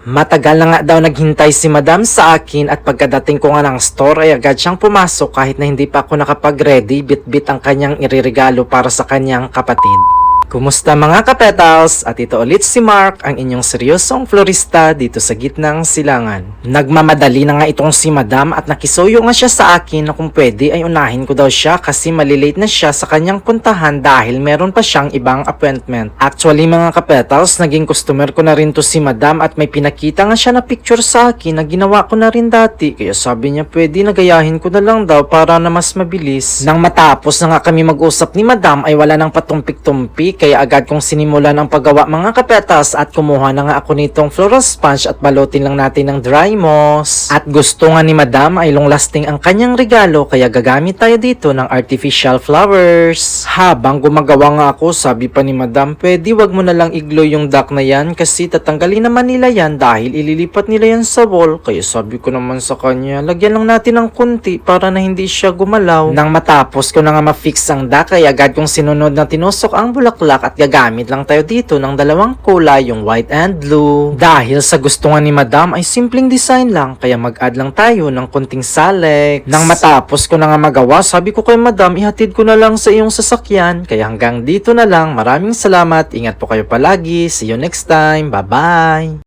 Matagal na nga daw naghintay si Madam sa akin at pagkadating ko nga ng store ay agad siyang pumasok kahit na hindi pa ako nakapag-ready, bit-bit ang kanyang iririgalo para sa kanyang kapatid. Kumusta mga kapetals? At ito ulit si Mark, ang inyong seryosong florista dito sa gitnang silangan. Nagmamadali na nga itong si Madam at nakisuyo nga siya sa akin na kung pwede ay unahin ko daw siya kasi malilate na siya sa kanyang puntahan dahil meron pa siyang ibang appointment. Actually mga kapetals, naging customer ko na rin to si Madam at may pinakita nga siya na picture sa akin na ginawa ko na rin dati. Kaya sabi niya pwede nagayahin ko na lang daw para na mas mabilis. Nang matapos na nga kami mag-usap ni Madam ay wala nang patumpik-tumpik kaya agad kong sinimulan ang paggawa mga kapetas at kumuha na nga ako nitong floral sponge at balutin lang natin ng dry moss. At gusto nga ni Madam ay long lasting ang kanyang regalo kaya gagamit tayo dito ng artificial flowers. Habang gumagawa nga ako sabi pa ni Madam pwede wag mo na lang i-glue yung duck na yan kasi tatanggalin naman nila yan dahil ililipat nila yan sa wall. Kaya sabi ko naman sa kanya lagyan lang natin ng kunti para na hindi siya gumalaw. Nang matapos ko na nga ma-fix ang duck ay agad kong sinunod na tinusok ang bulaklak at gagamit lang tayo dito ng dalawang kulay, yung white and blue. Dahil sa gusto nga ni Madam ay simpleng design lang, kaya mag-add lang tayo ng kunting salex. Nang matapos ko na nga magawa, sabi ko kay Madam, ihatid ko na lang sa iyong sasakyan. Kaya hanggang dito na lang, maraming salamat, ingat po kayo palagi, see you next time, bye bye!